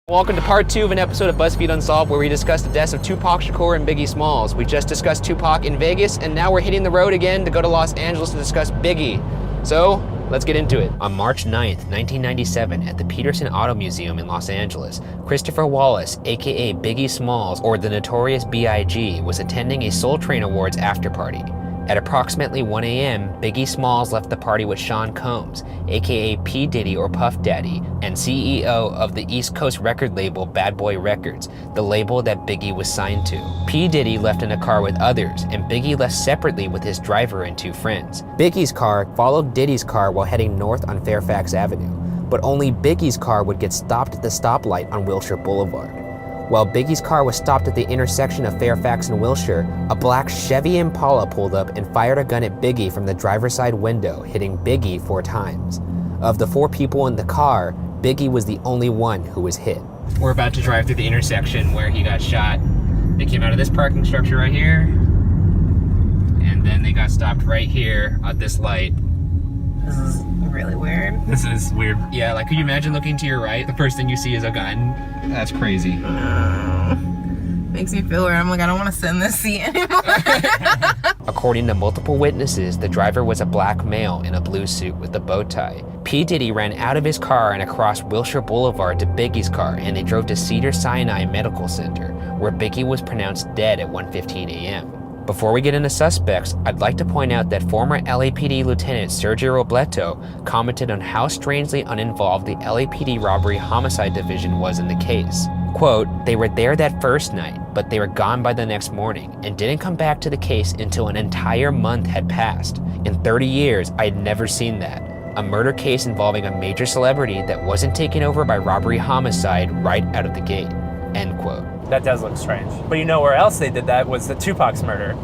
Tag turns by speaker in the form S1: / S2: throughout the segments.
S1: Welcome to part 2 of an episode of BuzzFeed Unsolved, where we discuss the deaths of Tupac Shakur and Biggie Smalls. We just discussed Tupac in Vegas, and now we're hitting the road again to go to Los Angeles to discuss Biggie. So, let's get into it. On March 9th, 1997, at the Peterson Auto Museum in Los Angeles, Christopher Wallace, aka Biggie Smalls, or the notorious B.I.G., was attending a Soul Train Awards after-party. At approximately 1 a.m., Biggie Smalls left the party with Sean Combs, aka P. Diddy or Puff Daddy, and CEO of the East Coast record label Bad Boy Records, the label that Biggie was signed to. P. Diddy left in a car with others, and Biggie left separately with his driver and 2 friends. Biggie's car followed Diddy's car while heading north on Fairfax Avenue, but only Biggie's car would get stopped at the stoplight on Wilshire Boulevard. While Biggie's car was stopped at the intersection of Fairfax and Wilshire, a black Chevy Impala pulled up and fired a gun at Biggie from the driver's side window, hitting Biggie 4 times. Of the 4 people in the car, Biggie was the only one who was hit. We're about to drive through the intersection where he got shot. They came out of this parking structure right here, and then they got stopped right here at this light.
S2: This is really weird.
S1: This is weird. Yeah, like, could you imagine looking to your right? The first thing you see is a gun. That's crazy.
S2: Makes me feel weird. I'm like, I don't want to sit in this seat anymore.
S1: According to multiple witnesses, the driver was a black male in a blue suit with a bow tie. P. Diddy ran out of his car and across Wilshire Boulevard to Biggie's car, and they drove to Cedars-Sinai Medical Center, where Biggie was pronounced dead at 1:15 a.m. Before we get into suspects, I'd like to point out that former LAPD Lieutenant Sergio Robleto commented on how strangely uninvolved the LAPD Robbery Homicide Division was in the case. Quote, "They were there that first night, but they were gone by the next morning and didn't come back to the case until an entire month had passed. In 30 years, I had never seen that. A murder case involving a major celebrity that wasn't taken over by robbery homicide right out of the gate." End quote.
S3: That does look strange. But you know where else they did that was the Tupac's murder.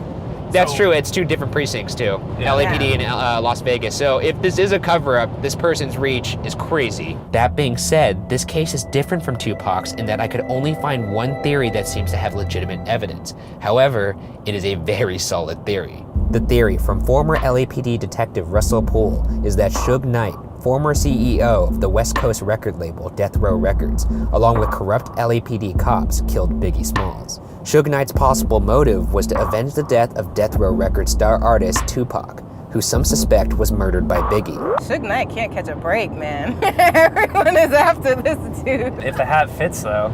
S1: That's true. It's 2 different precincts too.
S3: Yeah.
S1: LAPD and Las Vegas. So if this is a cover-up, this person's reach is crazy. That being said, this case is different from Tupac's in that I could only find one theory that seems to have legitimate evidence. However, it is a very solid theory. The theory from former LAPD detective Russell Poole is that Suge Knight, former CEO of the West Coast record label Death Row Records, along with corrupt LAPD cops, killed Biggie Smalls. Suge Knight's possible motive was to avenge the death of Death Row Records star artist Tupac, who some suspect was murdered by Biggie.
S2: Suge Knight can't catch a break, man. Everyone is after this dude.
S3: If the hat fits, though.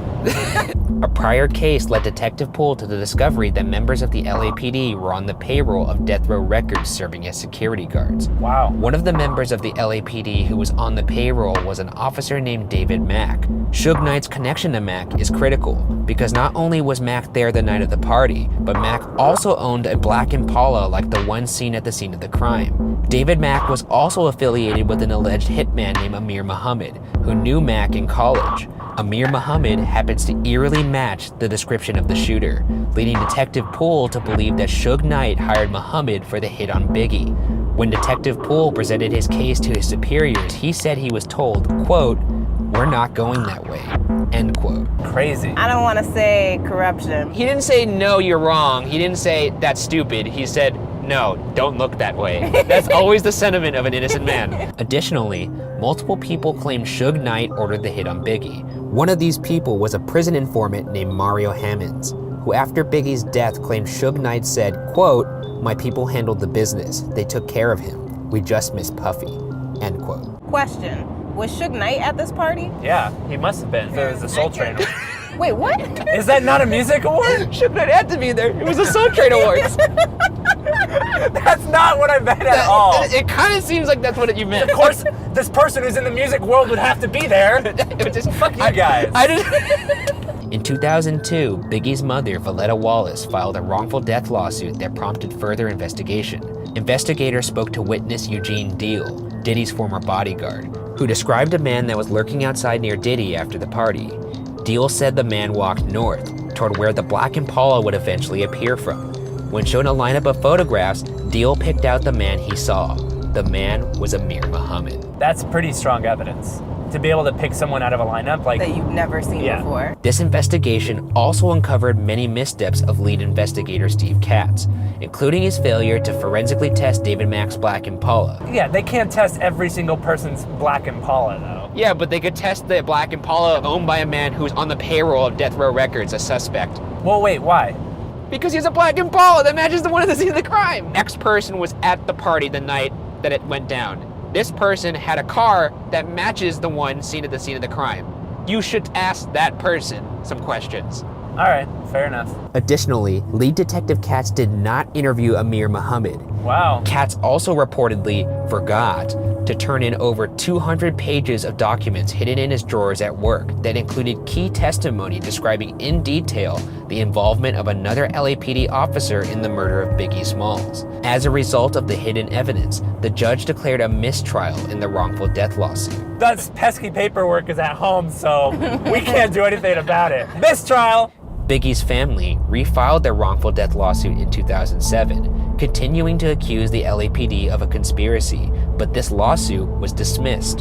S1: A prior case led Detective Poole to the discovery that members of the LAPD were on the payroll of Death Row Records serving as security guards.
S3: Wow.
S1: One of the members of the LAPD who was on the payroll was an officer named David Mack. Suge Knight's connection to Mack is critical because not only was Mack there the night of the party, but Mack also owned a black Impala like the one seen at the scene of the crime. David Mack was also affiliated with an alleged hitman named Amir Muhammad, who knew Mack in college. Amir Muhammad happens to eerily match the description of the shooter, leading Detective Poole to believe that Suge Knight hired Muhammad for the hit on Biggie. When Detective Poole presented his case to his superiors, he said he was told, quote, "We're not going that way," end quote.
S3: Crazy.
S2: I don't want to say corruption.
S1: He didn't say, "No, you're wrong." He didn't say, "That's stupid." He said, "No, don't look that way." That's always the sentiment of an innocent man. Additionally, multiple people claim Suge Knight ordered the hit on Biggie. One of these people was a prison informant named Mario Hammonds, who after Biggie's death claimed Suge Knight said, quote, "My people handled the business. They took care of him. We just missed Puffy," end quote.
S2: Question, was Suge Knight at this party?
S3: Yeah, he must have been if it was a Soul Train.
S2: Wait, what?
S3: Is that not a music award?
S1: Suge Knight had to be there. It was a Soul Train Awards.
S3: That's not what I meant at all.
S1: It kind of seems like that's what you meant.
S3: Of course, this person who's in the music world would have to be there. Fuck you guys.
S1: In 2002, Biggie's mother, Valletta Wallace, filed a wrongful death lawsuit that prompted further investigation. Investigators spoke to witness Eugene Deal, Diddy's former bodyguard, who described a man that was lurking outside near Diddy after the party. Deal said the man walked north, toward where the black Impala would eventually appear from. When shown a lineup of photographs, Deal picked out the man he saw. The man was Amir Muhammad.
S3: That's pretty strong evidence. To be able to pick someone out of a lineup like
S2: That you've never seen before.
S1: This investigation also uncovered many missteps of lead investigator Steve Katz, including his failure to forensically test David Mack's black Impala.
S3: Yeah, they can't test every single person's black Impala though.
S1: Yeah, but they could test the Black Impala owned by a man who's on the payroll of Death Row Records, a suspect.
S3: Well, wait, why?
S1: Because he's a Black Impala that matches the one at the scene of the crime. Next person was at the party the night that it went down. This person had a car that matches the one seen at the scene of the crime. You should ask that person some questions.
S3: All right, fair enough.
S1: Additionally, lead detective Katz did not interview Amir Muhammad.
S3: Wow.
S1: Katz also reportedly forgot to turn in over 200 pages of documents hidden in his drawers at work that included key testimony describing in detail the involvement of another LAPD officer in the murder of Biggie Smalls. As a result of the hidden evidence, the judge declared a mistrial in the wrongful death lawsuit.
S3: That pesky paperwork is at home, so we can't do anything about it. Mistrial!
S1: Biggie's family refiled their wrongful death lawsuit in 2007, continuing to accuse the LAPD of a conspiracy, but this lawsuit was dismissed.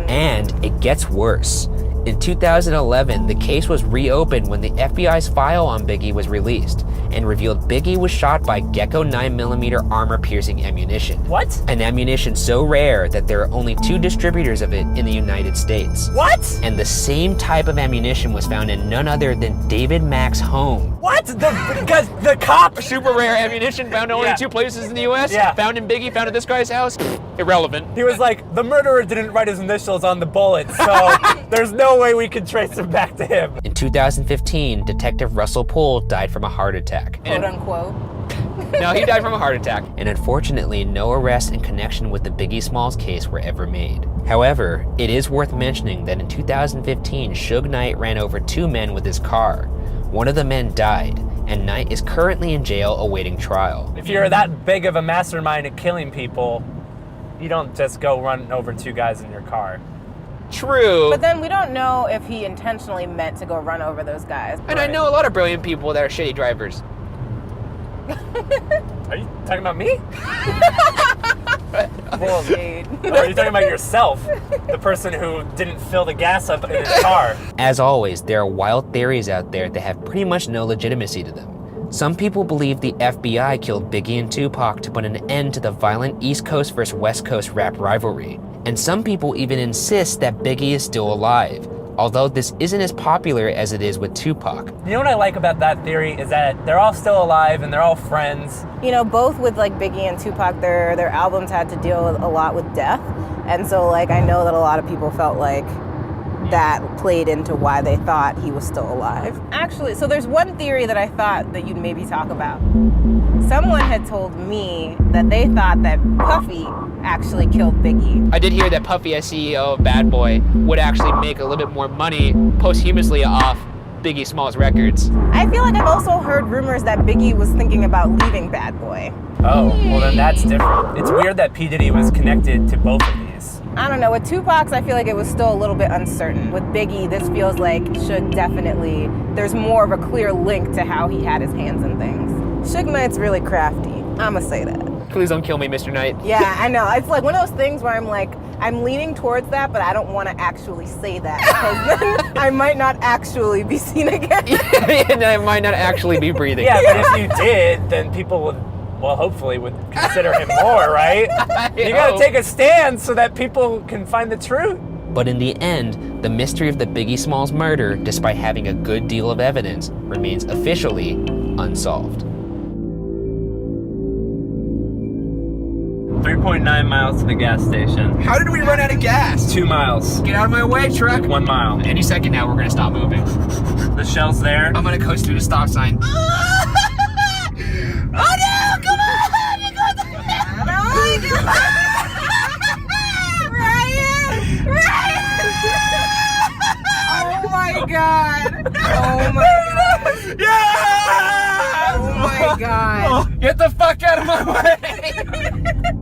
S1: And it gets worse. In 2011, the case was reopened when the FBI's file on Biggie was released and revealed Biggie was shot by Gecko 9mm armor-piercing ammunition.
S3: What?
S1: An ammunition so rare that there are only 2 distributors of it in the United States.
S3: What?
S1: And the same type of ammunition was found in none other than David Mack's home.
S3: What? The cop?
S1: Super rare ammunition found only
S3: Yeah.
S1: 2 places in the US.
S3: Yeah.
S1: Found in Biggie, found at this guy's house. Irrelevant.
S3: He was like, the murderer didn't write his initials on the bullet, so there's no way we could trace him back to him.
S1: In 2015, Detective Russell Poole died from a heart attack.
S2: Quote unquote.
S1: No, he died from a heart attack. And unfortunately, no arrests in connection with the Biggie Smalls case were ever made. However, it is worth mentioning that in 2015, Suge Knight ran over 2 men with his car. One of the men died, and Knight is currently in jail awaiting trial.
S3: If you're that big of a mastermind at killing people, you don't just go run over 2 guys in your car.
S1: True.
S2: But then we don't know if he intentionally meant to go run over those guys.
S1: And I know a lot of brilliant people that are shitty drivers.
S3: Are you talking about me?
S2: Well, dude.
S3: Or are you talking about yourself? The person who didn't fill the gas up in his car.
S1: As always, there are wild theories out there that have pretty much no legitimacy to them. Some people believe the FBI killed Biggie and Tupac to put an end to the violent East Coast versus West Coast rap rivalry. And some people even insist that Biggie is still alive, although this isn't as popular as it is with Tupac.
S3: You know what I like about that theory is that they're all still alive and they're all friends.
S2: You know, both with like Biggie and Tupac, their albums had to deal with a lot with death. And so like I know that a lot of people felt like that played into why they thought he was still alive. Actually, so there's one theory that I thought that you'd maybe talk about. Someone had told me that they thought that Puffy actually killed Biggie.
S1: I did hear that Puffy, as CEO of Bad Boy, would actually make a little bit more money posthumously off Biggie Smalls records.
S2: I feel like I've also heard rumors that Biggie was thinking about leaving Bad Boy.
S3: Oh, well then that's different. It's weird that P. Diddy was connected to both of these.
S2: I don't know, with Tupac's I feel like it was still a little bit uncertain. With Biggie, this feels like Suge definitely, there's more of a clear link to how he had his hands in things. Suge Knight's really crafty, I'ma say that.
S1: Please don't kill me, Mr. Knight.
S2: Yeah, I know. It's like one of those things where I'm like, I'm leaning towards that, but I don't want to actually say that because then I might not actually be seen again.
S1: And I might not actually be breathing.
S3: Yeah, but if you did, then people would, well, hopefully would consider him more, right? You gotta take a stand so that people can find the truth.
S1: But in the end, the mystery of the Biggie Smalls murder, despite having a good deal of evidence, remains officially unsolved.
S3: 3.9 miles to the gas station.
S1: How did we run out of gas?
S3: 2 miles.
S1: Get out of my way, truck.
S3: 1 mile.
S1: Any second now, we're gonna stop moving.
S3: The shell's there.
S1: I'm gonna coast through the stop sign. Oh no, come on!
S2: Oh my god! Oh my god!
S1: Yeah!
S2: Oh my god!
S1: Get the fuck out of my way!